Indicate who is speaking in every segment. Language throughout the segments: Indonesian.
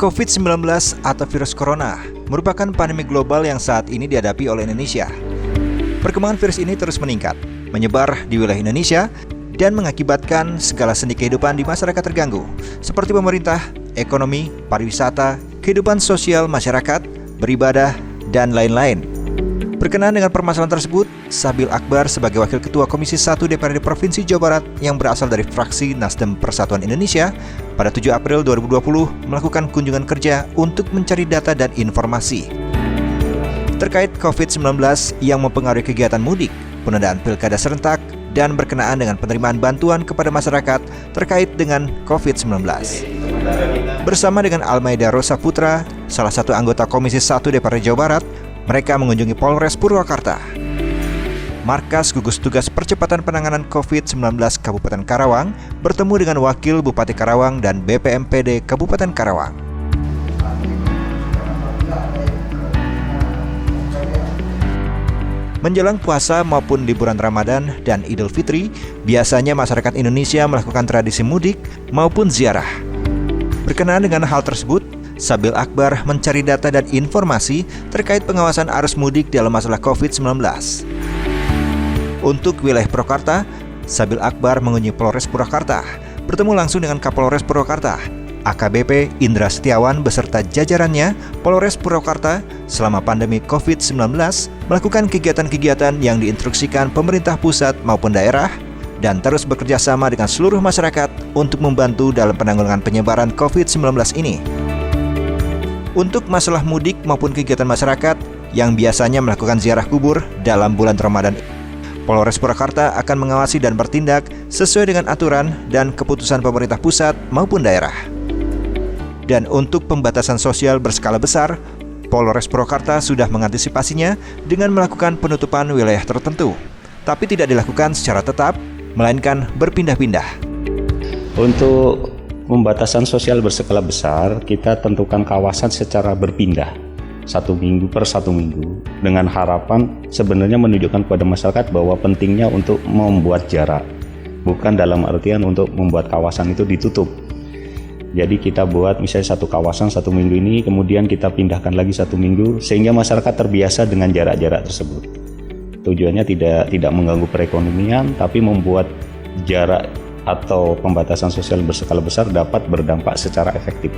Speaker 1: COVID-19 atau virus corona merupakan pandemi global yang saat ini dihadapi oleh Indonesia. Perkembangan virus ini terus meningkat, menyebar di wilayah Indonesia, dan mengakibatkan segala sendi kehidupan di masyarakat terganggu, seperti pemerintah, ekonomi, pariwisata, kehidupan sosial masyarakat, beribadah, dan lain-lain. Berkenaan dengan permasalahan tersebut, Sabil Akbar sebagai Wakil Ketua Komisi 1 DPRD Provinsi Jawa Barat yang berasal dari fraksi Nasdem Persatuan Indonesia, pada 7 April 2020 melakukan kunjungan kerja untuk mencari data dan informasi terkait COVID-19 yang mempengaruhi kegiatan mudik, penundaan pilkada serentak, dan berkenaan dengan penerimaan bantuan kepada masyarakat terkait dengan COVID-19. Bersama dengan Almaida Rosa Putra, salah satu anggota Komisi 1 DPRD Jawa Barat, mereka mengunjungi Polres Purwakarta, Markas Gugus Tugas Percepatan Penanganan COVID-19 Kabupaten Karawang, bertemu dengan Wakil Bupati Karawang dan BPMPD Kabupaten Karawang. Menjelang puasa maupun liburan Ramadan dan Idul Fitri, biasanya masyarakat Indonesia melakukan tradisi mudik maupun ziarah. Berkenaan dengan hal tersebut, Sabil Akbar mencari data dan informasi terkait pengawasan arus mudik dalam masalah COVID-19. Untuk wilayah Purwakarta, Sabil Akbar mengunjungi Polres Purwakarta, bertemu langsung dengan Kapolres Purwakarta, AKBP Indra Setiawan beserta jajarannya Polres Purwakarta selama pandemi COVID-19 melakukan kegiatan-kegiatan yang diinstruksikan pemerintah pusat maupun daerah dan terus bekerja sama dengan seluruh masyarakat untuk membantu dalam penanggulangan penyebaran COVID-19 ini. Untuk masalah mudik maupun kegiatan masyarakat yang biasanya melakukan ziarah kubur dalam bulan Ramadan, Polres Purwakarta akan mengawasi dan bertindak sesuai dengan aturan dan keputusan pemerintah pusat maupun daerah. Dan untuk pembatasan sosial berskala besar, Polres Purwakarta sudah mengantisipasinya dengan melakukan penutupan wilayah tertentu, tapi tidak dilakukan secara tetap, melainkan berpindah-pindah.
Speaker 2: Untuk pembatasan sosial berskala besar, kita tentukan kawasan secara berpindah, 1 minggu per 1 minggu, dengan harapan sebenarnya menunjukkan kepada masyarakat bahwa pentingnya untuk membuat jarak, bukan dalam artian untuk membuat kawasan itu ditutup. Jadi kita buat misalnya satu kawasan 1 minggu ini, kemudian kita pindahkan lagi 1 minggu, sehingga masyarakat terbiasa dengan jarak-jarak tersebut. Tujuannya tidak mengganggu perekonomian, tapi membuat jarak atau pembatasan sosial berskala besar dapat berdampak secara efektif.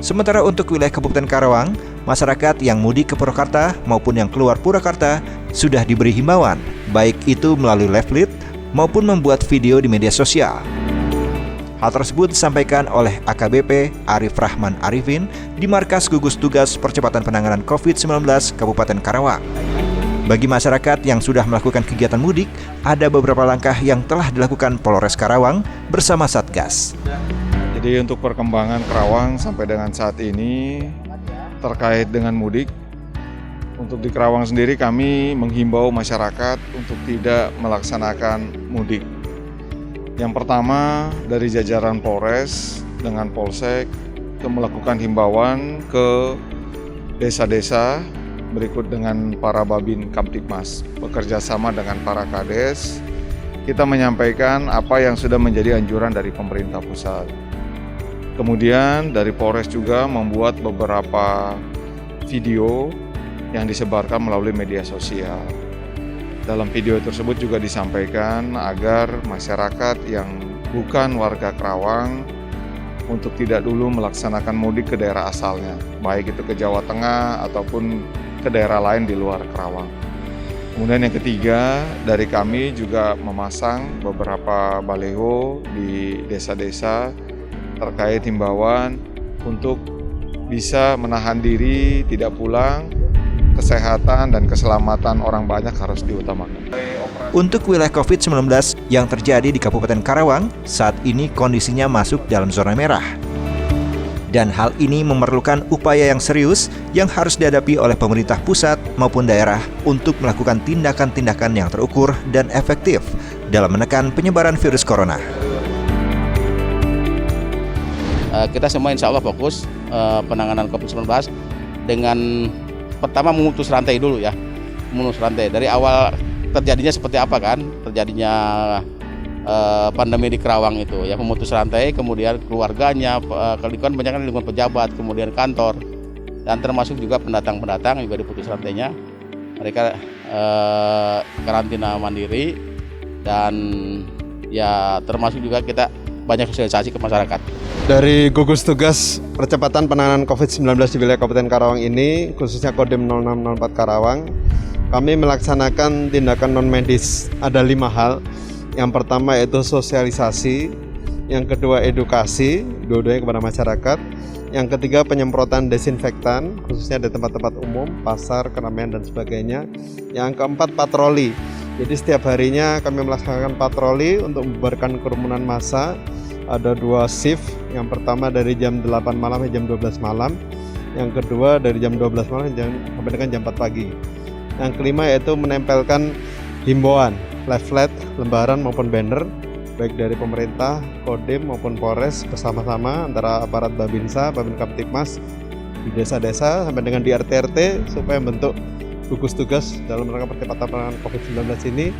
Speaker 1: Sementara untuk wilayah Kabupaten Karawang, masyarakat yang mudik ke Purwakarta maupun yang keluar Purwakarta sudah diberi himbauan, baik itu melalui leaflet maupun membuat video di media sosial. Hal tersebut disampaikan oleh AKBP Arif Rahman Arifin di Markas Gugus Tugas Percepatan Penanganan COVID-19 Kabupaten Karawang. Bagi masyarakat yang sudah melakukan kegiatan mudik, ada beberapa langkah yang telah dilakukan Polres Karawang bersama Satgas.
Speaker 3: Jadi untuk perkembangan Karawang sampai dengan saat ini terkait dengan mudik, untuk di Karawang sendiri kami menghimbau masyarakat untuk tidak melaksanakan mudik. Yang pertama dari jajaran Polres dengan Polsek itu melakukan himbauan ke desa-desa berikut dengan para Babin Kamtibmas, bekerja sama dengan para Kades, kita menyampaikan apa yang sudah menjadi anjuran dari pemerintah pusat. Kemudian dari Polres juga membuat beberapa video yang disebarkan melalui media sosial. Dalam video tersebut juga disampaikan agar masyarakat yang bukan warga Karawang untuk tidak dulu melaksanakan mudik ke daerah asalnya, baik itu ke Jawa Tengah ataupun ke daerah lain di luar Karawang. Kemudian yang ketiga, dari kami juga memasang beberapa baliho di desa-desa terkait himbauan untuk bisa menahan diri, tidak pulang, kesehatan dan keselamatan orang banyak harus diutamakan.
Speaker 1: Untuk wilayah COVID-19 yang terjadi di Kabupaten Karawang, saat ini kondisinya masuk dalam zona merah. Dan hal ini memerlukan upaya yang serius yang harus dihadapi oleh pemerintah pusat maupun daerah untuk melakukan tindakan-tindakan yang terukur dan efektif dalam menekan penyebaran virus corona.
Speaker 4: Kita semua insya Allah fokus penanganan COVID-19 dengan pertama memutus rantai dulu ya. Memutus rantai. Dari awal terjadinya seperti apa kan? Terjadinya pandemi di Karawang itu, ya pemutus rantai, kemudian keluarganya, lingkungan banyak lingkungan pejabat, kemudian kantor, dan termasuk juga pendatang-pendatang juga diputus rantainya. Mereka karantina mandiri dan ya termasuk juga kita banyak sosialisasi ke masyarakat.
Speaker 5: Dari gugus tugas percepatan penanganan COVID-19 di wilayah Kabupaten Karawang ini, khususnya Kodim 0604 Karawang, kami melaksanakan tindakan non-medis. Ada 5 hal. Yang pertama yaitu sosialisasi, yang kedua edukasi, dua-duanya kepada masyarakat, yang ketiga penyemprotan desinfektan, khususnya di tempat-tempat umum, pasar, keramaian, dan sebagainya. Yang keempat patroli. Jadi setiap harinya kami melaksanakan patroli untuk membubarkan kerumunan massa. Ada 2 shift, yang pertama dari jam 8 malam sampai jam 12 malam, yang kedua dari jam 12 malam sampai dengan jam 4 pagi. Yang kelima yaitu menempelkan himbauan, leaflet, lembaran maupun banner, baik dari pemerintah, Kodim maupun Polres bersama-sama antara aparat Babinsa, Babin Kamtipmas di desa-desa sampai dengan di RT-RT supaya bentuk gugus tugas dalam rangka percepatan penanganan COVID-19 ini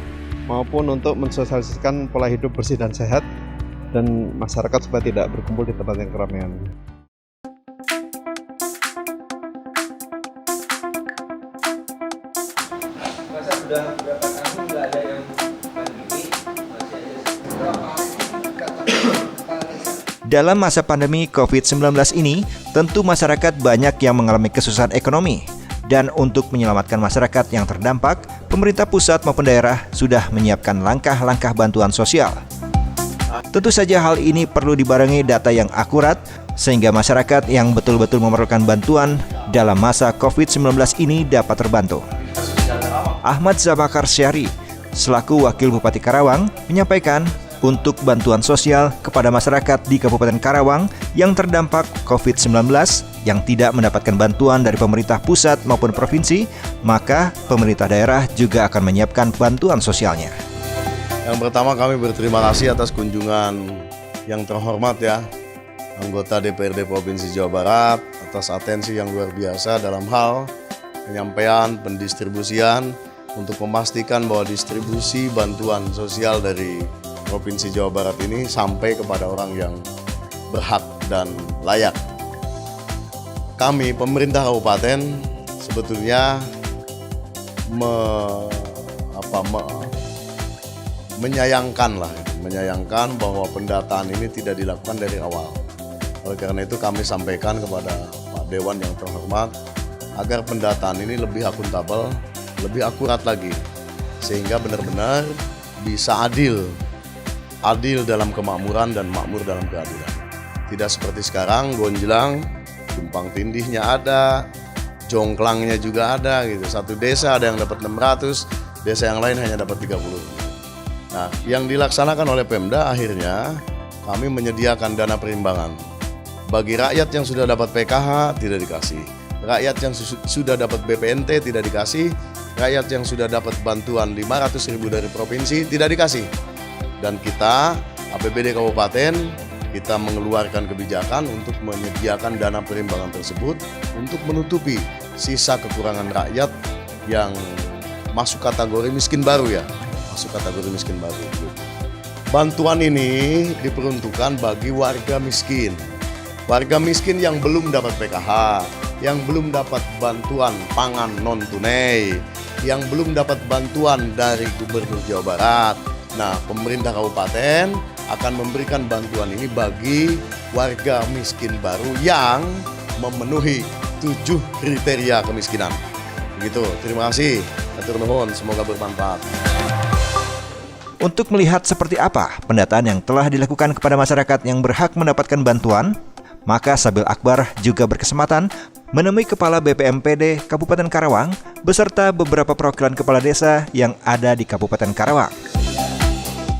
Speaker 5: maupun untuk mensosialisasikan pola hidup bersih dan sehat dan masyarakat supaya tidak berkumpul di tempat yang keramaian.
Speaker 1: Masa sudah berapa tahun nggak ada yang pandemi? Dalam masa pandemi COVID-19 ini, tentu masyarakat banyak yang mengalami kesusahan ekonomi. Dan untuk menyelamatkan masyarakat yang terdampak, pemerintah pusat maupun daerah sudah menyiapkan langkah-langkah bantuan sosial. Tentu saja hal ini perlu dibarengi data yang akurat, sehingga masyarakat yang betul-betul memerlukan bantuan dalam masa COVID-19 ini dapat terbantu. Ahmad Zabakar Syari, selaku Wakil Bupati Karawang, menyampaikan untuk bantuan sosial kepada masyarakat di Kabupaten Karawang yang terdampak COVID-19 yang tidak mendapatkan bantuan dari pemerintah pusat maupun provinsi, maka pemerintah daerah juga akan menyiapkan bantuan sosialnya.
Speaker 6: Yang pertama kami berterima kasih atas kunjungan yang terhormat ya, anggota DPRD Provinsi Jawa Barat atas atensi yang luar biasa dalam hal penyampaian, pendistribusian untuk memastikan bahwa distribusi bantuan sosial dari Provinsi Jawa Barat ini sampai kepada orang yang berhak dan layak. Kami pemerintah kabupaten sebetulnya menyayangkan bahwa pendataan ini tidak dilakukan dari awal. Oleh karena itu kami sampaikan kepada Pak Dewan yang terhormat agar pendataan ini lebih akuntabel, lebih akurat lagi, sehingga benar-benar bisa adil dalam kemakmuran dan makmur dalam keadilan. Tidak seperti sekarang gonjlang, tumpang tindihnya ada, jongklangnya juga ada gitu. Satu desa ada yang dapat 600, desa yang lain hanya dapat 30. Nah, yang dilaksanakan oleh Pemda akhirnya kami menyediakan dana perimbangan. Bagi rakyat yang sudah dapat PKH tidak dikasih, rakyat yang sudah dapat BPNT tidak dikasih, rakyat yang sudah dapat bantuan 500.000 dari provinsi tidak dikasih. Dan kita, APBD Kabupaten, kita mengeluarkan kebijakan untuk menyediakan dana perimbangan tersebut untuk menutupi sisa kekurangan rakyat yang masuk kategori miskin baru ya. Bantuan ini diperuntukkan bagi warga miskin yang belum dapat PKH, yang belum dapat bantuan pangan non-tunai, yang belum dapat bantuan dari Gubernur Jawa Barat. Nah, pemerintah kabupaten akan memberikan bantuan ini bagi warga miskin baru yang memenuhi 7 kriteria kemiskinan. Begitu, terima kasih. Hatur nuhun, semoga bermanfaat.
Speaker 1: Untuk melihat seperti apa pendataan yang telah dilakukan kepada masyarakat yang berhak mendapatkan bantuan, maka Sabil Akbar juga berkesempatan menemui Kepala BPMPD Kabupaten Karawang beserta beberapa perwakilan kepala desa yang ada di Kabupaten Karawang.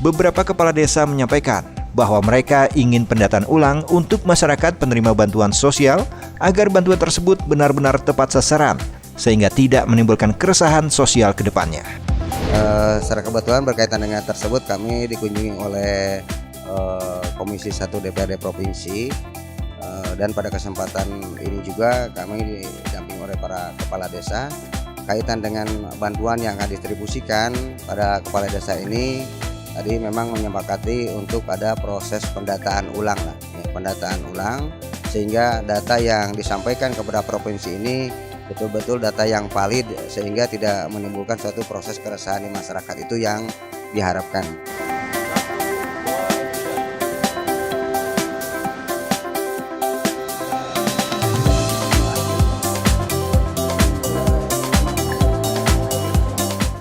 Speaker 1: Beberapa kepala desa menyampaikan bahwa mereka ingin pendataan ulang untuk masyarakat penerima bantuan sosial agar bantuan tersebut benar-benar tepat sasaran sehingga tidak menimbulkan keresahan sosial ke depannya.
Speaker 7: Secara kebetulan berkaitan dengan tersebut kami dikunjungi oleh Komisi 1 DPRD Provinsi dan pada kesempatan ini juga kami didampingi oleh para kepala desa kaitan dengan bantuan yang akan didistribusikan pada kepala desa ini tadi memang menyepakati untuk ada proses pendataan ulang lah, ya, pendataan ulang sehingga data yang disampaikan kepada provinsi ini betul-betul data yang valid sehingga tidak menimbulkan suatu proses keresahan di masyarakat, itu yang diharapkan.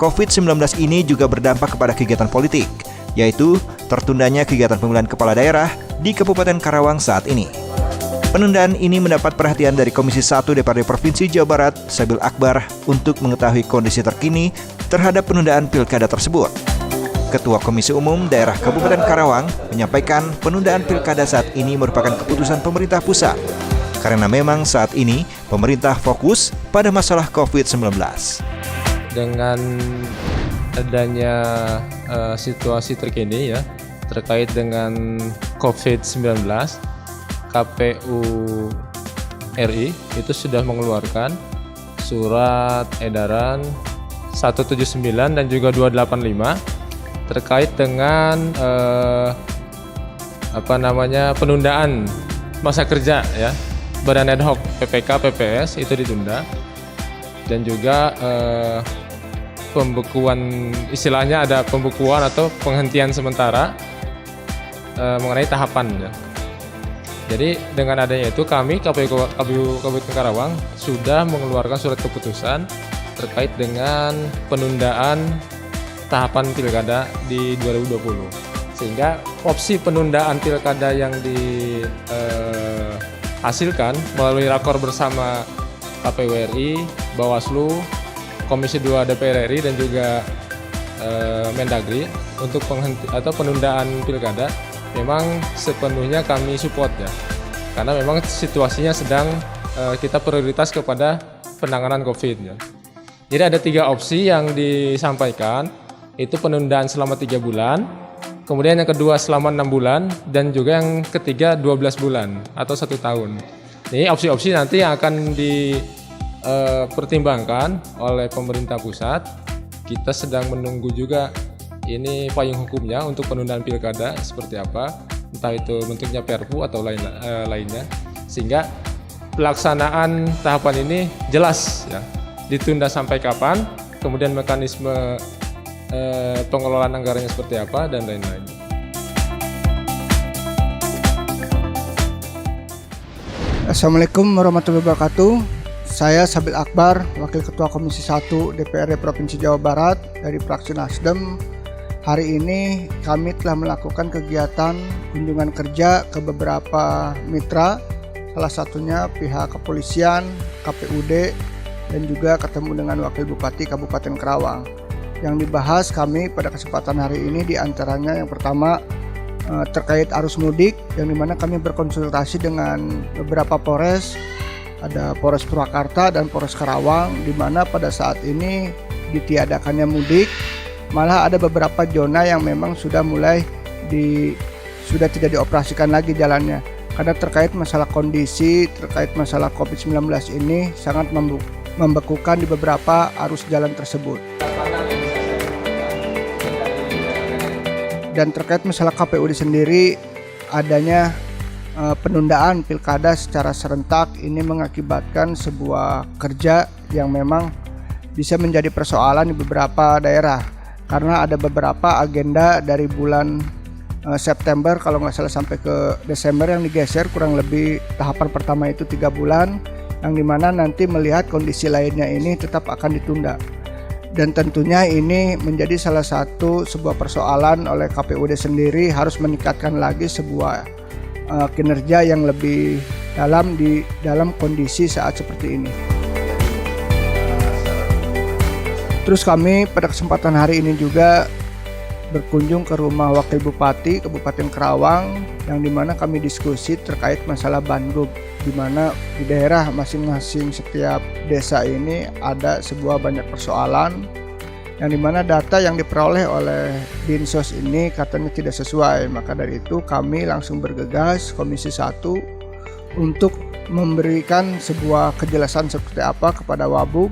Speaker 1: COVID-19 ini juga berdampak kepada kegiatan politik, yaitu tertundanya kegiatan pemilihan kepala daerah di Kabupaten Karawang saat ini. Penundaan ini mendapat perhatian dari Komisi 1 DPRD Provinsi Jawa Barat, Sabil Akbar, untuk mengetahui kondisi terkini terhadap penundaan pilkada tersebut. Ketua Komisi Umum Daerah Kabupaten Karawang menyampaikan penundaan pilkada saat ini merupakan keputusan pemerintah pusat, karena memang saat ini pemerintah fokus pada masalah COVID-19.
Speaker 8: Dengan adanya situasi terkini ya terkait dengan COVID-19, KPU RI itu sudah mengeluarkan surat edaran 179 dan juga 285 terkait dengan penundaan masa kerja ya Badan Ad Hoc PPK PPS itu ditunda, dan juga pembekuan, istilahnya ada pembekuan atau penghentian sementara mengenai tahapan ya. Jadi dengan adanya itu kami KPU Kabupaten Karawang sudah mengeluarkan surat keputusan terkait dengan penundaan tahapan pilkada di 2020. Sehingga opsi penundaan pilkada yang dihasilkan melalui rakor bersama KPU RI, Bawaslu, Komisi 2 DPR RI dan juga Mendagri untuk penundaan pilkada memang sepenuhnya kami support ya, karena memang situasinya sedang kita prioritas kepada penanganan COVID ya. Jadi ada 3 opsi yang disampaikan, itu penundaan selama 3 bulan, kemudian yang kedua selama 6 bulan, dan juga yang ketiga 12 bulan atau 1 tahun. Ini opsi-opsi nanti yang akan dipertimbangkan oleh pemerintah pusat. Kita sedang menunggu juga ini payung hukumnya untuk penundaan pilkada seperti apa, entah itu bentuknya Perpu atau lainnya, sehingga pelaksanaan tahapan ini jelas ya, ditunda sampai kapan, kemudian mekanisme pengelolaan anggarannya seperti apa dan lain-lain.
Speaker 9: Assalamualaikum warahmatullahi wabarakatuh. Saya Sabil Akbar, Wakil Ketua Komisi 1 DPRD Provinsi Jawa Barat dari fraksi Nasdem. Hari ini kami telah melakukan kegiatan kunjungan kerja ke beberapa mitra, salah satunya pihak kepolisian, KPUD, dan juga ketemu dengan Wakil Bupati Kabupaten Karawang. Yang dibahas kami pada kesempatan hari ini diantaranya yang pertama terkait arus mudik, yang dimana kami berkonsultasi dengan beberapa Polres, ada Polres Purwakarta dan Polres Karawang, di mana pada saat ini ditiadakannya mudik, malah ada beberapa zona yang memang sudah sudah tidak dioperasikan lagi jalannya, karena terkait masalah kondisi, terkait masalah COVID-19 ini sangat membekukan di beberapa arus jalan tersebut. Dan terkait masalah KPUD sendiri, adanya penundaan pilkada secara serentak ini mengakibatkan sebuah kerja yang memang bisa menjadi persoalan di beberapa daerah, karena ada beberapa agenda dari bulan September kalau nggak salah sampai ke Desember yang digeser, kurang lebih tahapan pertama itu 3 bulan, yang dimana nanti melihat kondisi lainnya ini tetap akan ditunda. Dan tentunya ini menjadi salah satu sebuah persoalan oleh KPUD sendiri, harus meningkatkan lagi sebuah kinerja yang lebih dalam di dalam kondisi saat seperti ini. Terus kami pada kesempatan hari ini juga berkunjung ke rumah Wakil Bupati Kabupaten Karawang, yang dimana kami diskusi terkait masalah Banggup, dimana di daerah masing-masing setiap desa ini ada sebuah banyak persoalan, yang dimana data yang diperoleh oleh Dinsos ini katanya tidak sesuai. Maka dari itu kami langsung bergegas Komisi 1 untuk memberikan sebuah kejelasan seperti apa kepada Wabub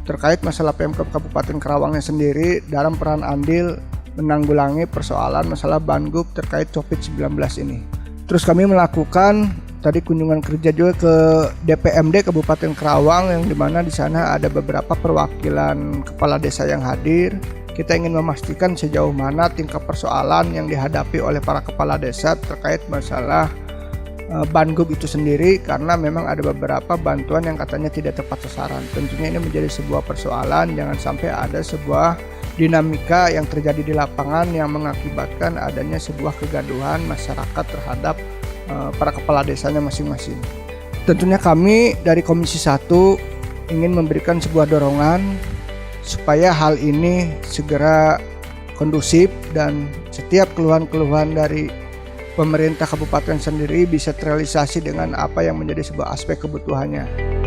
Speaker 9: terkait masalah Pemkab Kabupaten Karawangnya sendiri dalam peran andil menanggulangi persoalan masalah Banggup terkait COVID-19 ini. Terus kami melakukan tadi kunjungan kerja juga ke DPMD Kabupaten Karawang, yang dimana di sana ada beberapa perwakilan kepala desa yang hadir. Kita ingin memastikan sejauh mana tingkat persoalan yang dihadapi oleh para kepala desa terkait masalah Banggup itu sendiri, karena memang ada beberapa bantuan yang katanya tidak tepat sasaran. Tentunya ini menjadi sebuah persoalan, jangan sampai ada sebuah dinamika yang terjadi di lapangan yang mengakibatkan adanya sebuah kegaduhan masyarakat terhadap para kepala desanya masing-masing. Tentunya kami dari Komisi 1 ingin memberikan sebuah dorongan supaya hal ini segera kondusif dan setiap keluhan-keluhan dari pemerintah kabupaten sendiri bisa terrealisasi dengan apa yang menjadi sebuah aspek kebutuhannya.